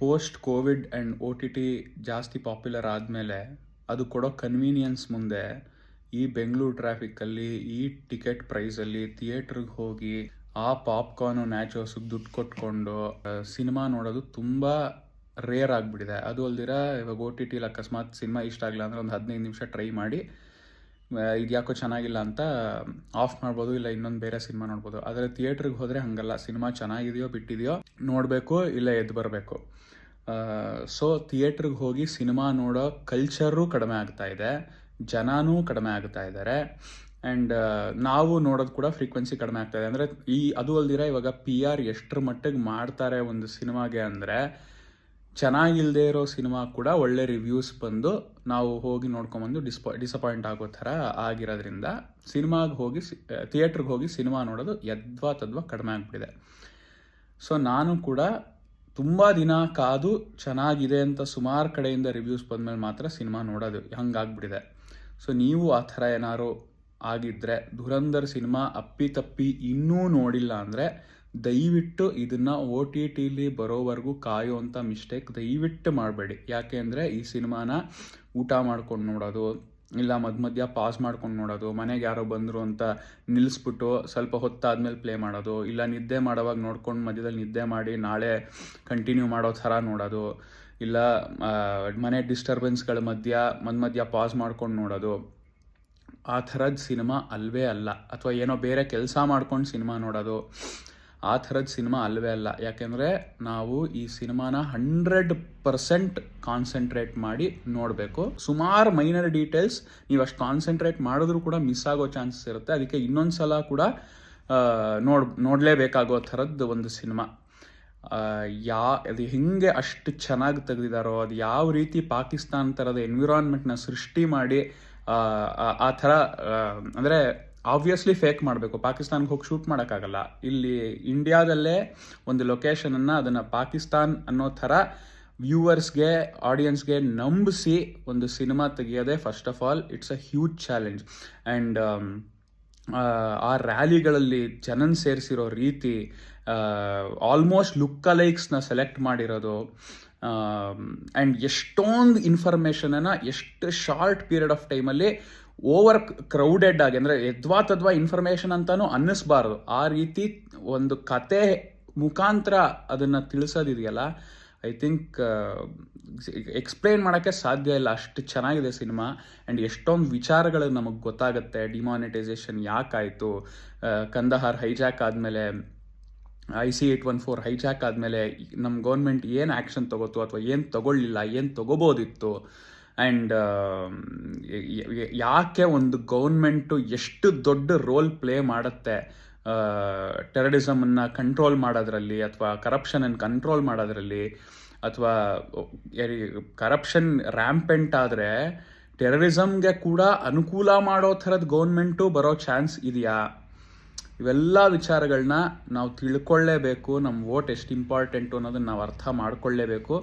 Post Covid and O T T ಜಾಸ್ತಿ popular ಆದಮೇಲೆ ಅದು ಕೊಡೋ ಕನ್ವೀನಿಯನ್ಸ್ ಮುಂದೆ ಈ ಬೆಂಗಳೂರು ಟ್ರಾಫಿಕ್ಕಲ್ಲಿ ಈ ಟಿಕೆಟ್ ಪ್ರೈಸಲ್ಲಿ ಥಿಯೇಟ್ರಿಗೆ ಹೋಗಿ ಆ ಪಾಪ್ಕಾರ್ನು ನ್ಯಾಚೋಸಿಗೆ ದುಡ್ಡು ಕೊಟ್ಕೊಂಡು ಸಿನಿಮಾ ನೋಡೋದು ತುಂಬ ರೇರ್ ಆಗಿಬಿಟ್ಟಿದೆ. ಅದು ಅಲ್ದಿರ ಇವಾಗ ಒ ಟಿ ಟಿಲಿ ಅಕಸ್ಮಾತ್ ಸಿನಿಮಾ ಇಷ್ಟ ಆಗಿಲ್ಲ ಅಂದರೆ ಒಂದು 15 ನಿಮಿಷ ಟ್ರೈ ಮಾಡಿ ಇದು ಯಾಕೋ ಚೆನ್ನಾಗಿಲ್ಲ ಅಂತ ಆಫ್ ಮಾಡ್ಬೋದು, ಇಲ್ಲ ಇನ್ನೊಂದು ಬೇರೆ ಸಿನಿಮಾ ನೋಡ್ಬೋದು. ಆದರೆ ಥಿಯೇಟ್ರಿಗೆ ಹೋದರೆ ಹಾಗಲ್ಲ, ಸಿನಿಮಾ ಚೆನ್ನಾಗಿದೆಯೋ ಬಿಟ್ಟಿದೆಯೋ ನೋಡಬೇಕು, ಇಲ್ಲ ಎದ್ದು ಬರಬೇಕು. ಸೊ ಥಿಯೇಟ್ರಿಗೆ ಹೋಗಿ ಸಿನಿಮಾ ನೋಡೋ ಕಲ್ಚರು ಕಡಿಮೆ ಆಗ್ತಾ ಇದೆ, ಜನನೂ ಕಡಿಮೆ ಆಗ್ತಾ ಇದ್ದಾರೆ, ಆ್ಯಂಡ್ ನಾವು ನೋಡೋದು ಕೂಡ ಫ್ರೀಕ್ವೆನ್ಸಿ ಕಡಿಮೆ ಆಗ್ತಾ ಇದೆ. ಅಂದರೆ ಅದು ಅಲ್ದಿರ ಇವಾಗ PR ಎಷ್ಟರ ಮಟ್ಟಿಗೆ ಮಾಡ್ತಾರೆ ಒಂದು ಸಿನಿಮಾಗೆ ಅಂದರೆ, ಚೆನ್ನಾಗಿಲ್ಲದೆ ಇರೋ ಸಿನಿಮಾ ಕೂಡ ಒಳ್ಳೆ ರಿವ್ಯೂಸ್ ಬಂದು ನಾವು ಹೋಗಿ ನೋಡ್ಕೊಂಬಂದು ಡಿಸಪಾಯಿಂಟ್ ಆಗೋ ಥರ ಆಗಿರೋದ್ರಿಂದ ಥಿಯೇಟ್ರಿಗೆ ಹೋಗಿ ಸಿನಿಮಾ ನೋಡೋದು ಯದ್ವಾ ಕಡಿಮೆ ಆಗಿಬಿಟ್ಟಿದೆ. ಸೊ ನಾನು ಕೂಡ ತುಂಬ ದಿನ ಕಾದು ಚೆನ್ನಾಗಿದೆ ಅಂತ ಸುಮಾರು ಕಡೆಯಿಂದ ರಿವ್ಯೂಸ್ ಬಂದಮೇಲೆ ಮಾತ್ರ ಸಿನಿಮಾ ನೋಡೋದು, ಹಂಗಾಗ್ಬಿಟ್ಟಿದೆ. ಸೊ ನೀವು ಆ ಥರ ಏನಾದ್ರು ಆಗಿದ್ದರೆ, ಧುರಂಧರ್ ಸಿನಿಮಾ ಅಪ್ಪಿತಪ್ಪಿ ಇನ್ನೂ ನೋಡಿಲ್ಲ ಅಂದರೆ ದಯವಿಟ್ಟು ಇದನ್ನು ಒ ಟಿ ಟಿಲಿ ಬರೋವರೆಗೂ ಕಾಯುವಂಥ ಮಿಸ್ಟೇಕ್ ದಯವಿಟ್ಟು ಮಾಡಬೇಡಿ. ಯಾಕೆ ಅಂದರೆ ಈ ಸಿನಿಮಾನ ಊಟ ಮಾಡ್ಕೊಂಡು ನೋಡೋದು, ಇಲ್ಲ ಮಧ್ಯ ಪಾಸ್ ಮಾಡ್ಕೊಂಡು ನೋಡೋದು, ಮನೆಗೆ ಯಾರೋ ಬಂದರು ಅಂತ ನಿಲ್ಲಿಸ್ಬಿಟ್ಟು ಸ್ವಲ್ಪ ಹೊತ್ತಾದ್ಮೇಲೆ ಪ್ಲೇ ಮಾಡೋದು, ಇಲ್ಲ ನಿದ್ದೆ ಮಾಡೋವಾಗ ನೋಡ್ಕೊಂಡು ಮಧ್ಯದಲ್ಲಿ ನಿದ್ದೆ ಮಾಡಿ ನಾಳೆ ಕಂಟಿನ್ಯೂ ಮಾಡೋ ಥರ ನೋಡೋದು, ಇಲ್ಲ ಮನೆ ಡಿಸ್ಟರ್ಬೆನ್ಸ್ಗಳ ಮಧ್ಯ ಪಾಸ್ ಮಾಡ್ಕೊಂಡು ನೋಡೋದು, ಆ ಥರದ ಸಿನಿಮಾ ಅಲ್ವೇ ಅಲ್ಲ. ಅಥವಾ ಏನೋ ಬೇರೆ ಕೆಲಸ ಮಾಡ್ಕೊಂಡು ಸಿನಿಮಾ ನೋಡೋದು, ಆ ಥರದ ಸಿನಿಮಾ ಅಲ್ವೇ ಅಲ್ಲ. ಯಾಕೆಂದರೆ ನಾವು ಈ ಸಿನಿಮಾನ 100% ಕಾನ್ಸಂಟ್ರೇಟ್ ಮಾಡಿ ನೋಡಬೇಕು. ಸುಮಾರು ಮೈನರ್ ಡೀಟೇಲ್ಸ್ ನೀವು ಅಷ್ಟು ಕಾನ್ಸಂಟ್ರೇಟ್ ಮಾಡಿದ್ರೂ ಕೂಡ ಮಿಸ್ ಆಗೋ ಚಾನ್ಸಸ್ ಇರುತ್ತೆ. ಅದಕ್ಕೆ ಇನ್ನೊಂದು ಸಲ ಕೂಡ ನೋಡಲೇಬೇಕಾಗೋ ಥರದ್ದು ಒಂದು ಸಿನಿಮಾ. ಅದು ಹೆಂಗೆ ಅಷ್ಟು ಚೆನ್ನಾಗಿ ತೆಗೆದಿದ್ದಾರೋ, ಅದು ಯಾವ ರೀತಿ ಪಾಕಿಸ್ತಾನ ಥರದ ಎನ್ವಿರಾನ್ಮೆಂಟ್ನ ಸೃಷ್ಟಿ ಮಾಡಿ ಆ ಥರ, ಅಂದರೆ ಆಬ್ವಿಯಸ್ಲಿ ಫೇಕ್ ಮಾಡಬೇಕು, ಪಾಕಿಸ್ತಾನ್ಗೆ ಹೋಗಿ ಶೂಟ್ ಮಾಡೋಕ್ಕಾಗಲ್ಲ. ಇಲ್ಲಿ ಇಂಡಿಯಾದಲ್ಲೇ ಒಂದು ಲೊಕೇಶನನ್ನು ಅದನ್ನು ಪಾಕಿಸ್ತಾನ್ ಅನ್ನೋ ಥರ ವ್ಯೂವರ್ಸ್ಗೆ, ಆಡಿಯನ್ಸ್ಗೆ ನಂಬಿಸಿ ಒಂದು ಸಿನಿಮಾ ತೆಗಿಯೋದೇ first of all it's a huge challenge. And ಆ ರ್ಯಾಲಿಗಳಲ್ಲಿ ಜನನ್ ಸೇರಿಸಿರೋ ರೀತಿ, ಆಲ್ಮೋಸ್ಟ್ ಲುಕ್ ಅಲೈಕ್ಸ್ನ ಸೆಲೆಕ್ಟ್ ಮಾಡಿರೋದು, ಆ್ಯಂಡ್ ಎಷ್ಟೊಂದು ಇನ್ಫಾರ್ಮೇಷನನ್ನು ಎಷ್ಟು ಶಾರ್ಟ್ ಪೀರಿಯಡ್ ಆಫ್ ಟೈಮಲ್ಲಿ ಓವರ್ ಕ್ರೌಡೆಡ್ ಆಗಿ, ಅಂದರೆ ಯದ್ವಾ ಇನ್ಫಾರ್ಮೇಷನ್ ಅಂತಲೂ ಅನ್ನಿಸ್ಬಾರ್ದು, ಆ ರೀತಿ ಒಂದು ಕತೆ ಮುಖಾಂತರ ಅದನ್ನು ತಿಳಿಸೋದಿದೆಯಲ್ಲ, ಐ ಥಿಂಕ್ ಎಕ್ಸ್ಪ್ಲೇನ್ ಮಾಡೋಕ್ಕೆ ಸಾಧ್ಯ ಇಲ್ಲ, ಅಷ್ಟು ಚೆನ್ನಾಗಿದೆ ಸಿನಿಮಾ. ಆ್ಯಂಡ್ ಎಷ್ಟೊಂದು ವಿಚಾರಗಳು ನಮಗೆ ಗೊತ್ತಾಗುತ್ತೆ. ಡಿಮಾನಿಟೈಸೇಷನ್ ಯಾಕಾಯಿತು, ಕಂದಹಾರ್ ಹೈಜಾಕ್ ಆದಮೇಲೆ, IC-814 ಹೈಜಾಕ್ ಆದಮೇಲೆ ನಮ್ಮ ಗೌರ್ಮೆಂಟ್ ಏನು ಆ್ಯಕ್ಷನ್ ತೊಗೋತು ಅಥವಾ ಏನು ತೊಗೊಳ್ಳಿಲ್ಲ, ಏನು ತೊಗೋಬೋದಿತ್ತು, ಆ್ಯಂಡ್ ಯಾಕೆ ಒಂದು ಗೌರ್ಮೆಂಟು ಎಷ್ಟು ದೊಡ್ಡ ರೋಲ್ ಪ್ಲೇ ಮಾಡುತ್ತೆ ಟೆರರಿಸಮನ್ನು ಕಂಟ್ರೋಲ್ ಮಾಡೋದ್ರಲ್ಲಿ, ಅಥವಾ ಕರಪ್ಷನನ್ನು ಕಂಟ್ರೋಲ್ ಮಾಡೋದ್ರಲ್ಲಿ, ಅಥವಾ ಕರಪ್ಷನ್ ರ್ಯಾಂಪೆಂಟ್ ಆದರೆ ಟೆರರಿಸಮ್ಗೆ ಕೂಡ ಅನುಕೂಲ ಮಾಡೋ ಥರದ ಗೌರ್ಮೆಂಟು ಬರೋ ಚಾನ್ಸ್ ಇದೆಯಾ? ಇವೆಲ್ಲ ವಿಚಾರಗಳನ್ನ ನಾವು ತಿಳ್ಕೊಳ್ಳೇಬೇಕು. ನಮ್ಮ ವೋಟ್ ಎಷ್ಟು ಇಂಪಾರ್ಟೆಂಟು ಅನ್ನೋದನ್ನು ನಾವು ಅರ್ಥ ಮಾಡ್ಕೊಳ್ಳೇಬೇಕು.